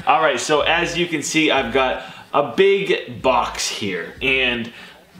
All right, so as you can see, I've got a big box here, and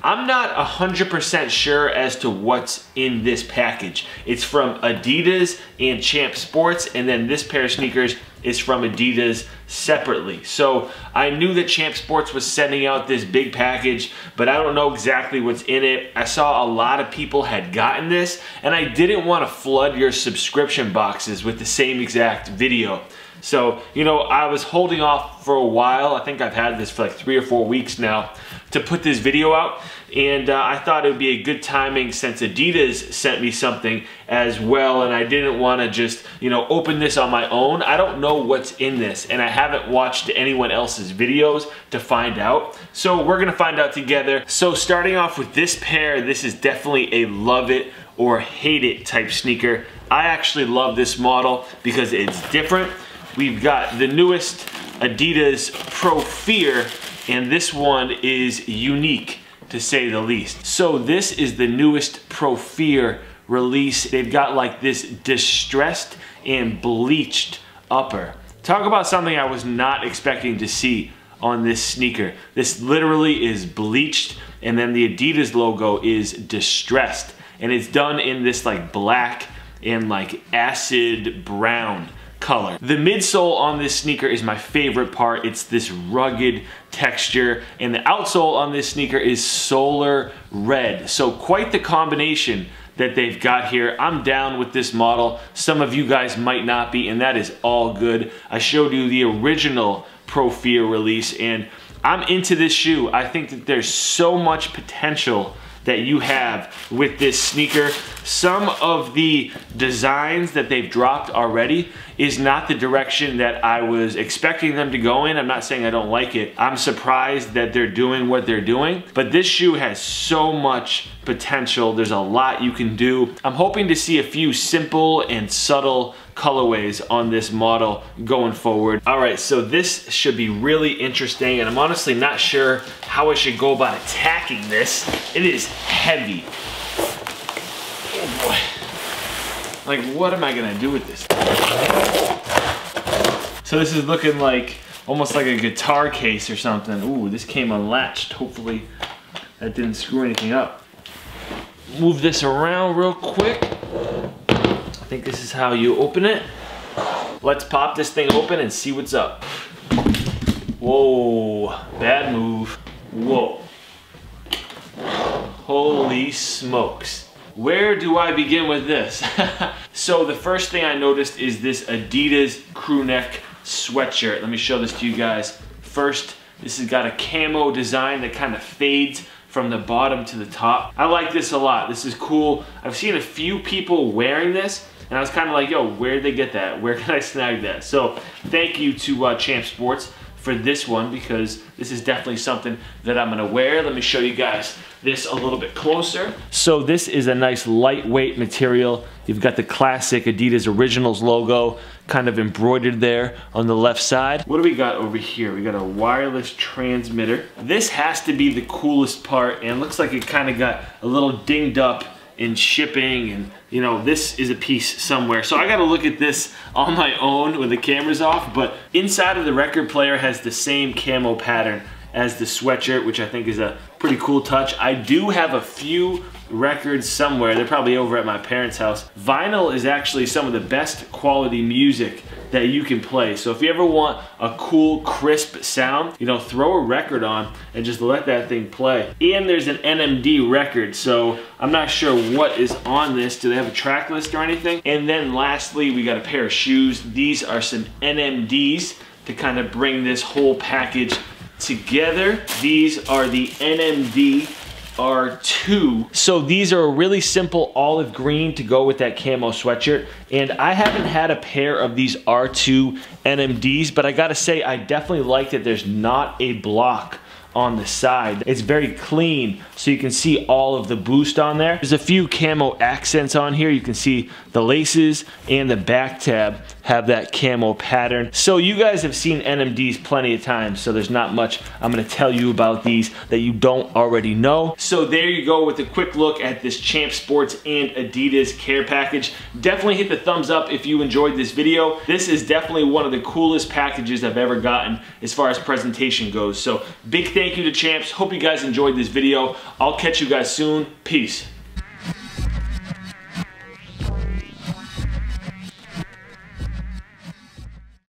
I'm not 100% sure as to what's in this package. It's from Adidas and Champ Sports, and then this pair of sneakers is from Adidas separately. So I knew that Champ Sports was sending out this big package, but I don't know exactly what's in it. I saw a lot of people had gotten this, and I didn't want to flood your subscription boxes with the same exact video. So, you know, I was holding off for a while. I think I've had this for like 3 or 4 weeks now to put this video out. And I thought it would be a good timing since Adidas sent me something as well. And I didn't want to just, you know, open this on my own. I don't know what's in this, and I haven't watched anyone else's videos to find out. So we're going to find out together. So starting off with this pair, this is definitely a love it or hate it type sneaker. I actually love this model because it's different. We've got the newest Adidas Pro Fear, and this one is unique to say the least. So this is the newest Pro Fear release. They've got like this distressed and bleached upper. Talk about something I was not expecting to see on this sneaker. This literally is bleached, and then the Adidas logo is distressed, and it's done in this like black and like acid brown color. The midsole on this sneaker is my favorite part. It's this rugged texture, and the outsole on this sneaker is solar red. So quite the combination that they've got here. I'm down with this model. Some of you guys might not be, and that is all good. I showed you the original Pro Fear release, and I'm into this shoe. I think that there's so much potential that you have with this sneaker. Some of the designs that they've dropped already is not the direction that I was expecting them to go in. I'm not saying I don't like it. I'm surprised that they're doing what they're doing, but this shoe has so much potential. There's a lot you can do. I'm hoping to see a few simple and subtle colorways on this model going forward. All right, so this should be really interesting, and I'm honestly not sure how I should go about attacking this. It is heavy. Oh boy. Like, what am I gonna do with this? So this is looking like almost like a guitar case or something. Ooh, this came unlatched. Hopefully that didn't screw anything up. Move this around real quick. I think this is how you open it. Let's pop this thing open and see what's up. Whoa, bad move. Whoa. Holy smokes. Where do I begin with this? So the first thing I noticed is this Adidas crew neck sweatshirt. Let me show this to you guys. First, this has got a camo design that kind of fades from the bottom to the top. I like this a lot. This is cool. I've seen a few people wearing this, and I was kind of like, yo, where'd they get that? Where can I snag that? So thank you to Champ Sports for this one, because this is definitely something that I'm gonna wear. Let me show you guys this a little bit closer. So this is a nice lightweight material. You've got the classic Adidas Originals logo kind of embroidered there on the left side. What do we got over here? We got a wireless transmitter. This has to be the coolest part, and looks like it kind of got a little dinged up in shipping, and you know, this is a piece somewhere. So I gotta look at this on my own when the camera's off, but inside of the record player has the same camo pattern as the sweatshirt, which I think is a pretty cool touch. I do have a few records somewhere. They're probably over at my parents' house. Vinyl is actually some of the best quality music that you can play. So if you ever want a cool, crisp sound, you know, throw a record on and just let that thing play. And there's an NMD record, so I'm not sure what is on this. Do they have a track list or anything? And then lastly, we got a pair of shoes. These are some NMDs to kind of bring this whole package together. These are the NMD R2. So these are a really simple olive green to go with that camo sweatshirt, and I haven't had a pair of these R2 NMDs, but I gotta say I definitely like that there's not a block on the side. It's very clean, so you can see all of the boost on there. There's a few camo accents on here. You can see the laces and the back tab have that camo pattern. So you guys have seen NMDs plenty of times, so there's not much I'm gonna tell you about these that you don't already know. So there you go with a quick look at this Champs Sports and Adidas care package. Definitely hit the thumbs up if you enjoyed this video. This is definitely one of the coolest packages I've ever gotten as far as presentation goes. So big thank you to Champs. Hope you guys enjoyed this video. I'll catch you guys soon. Peace.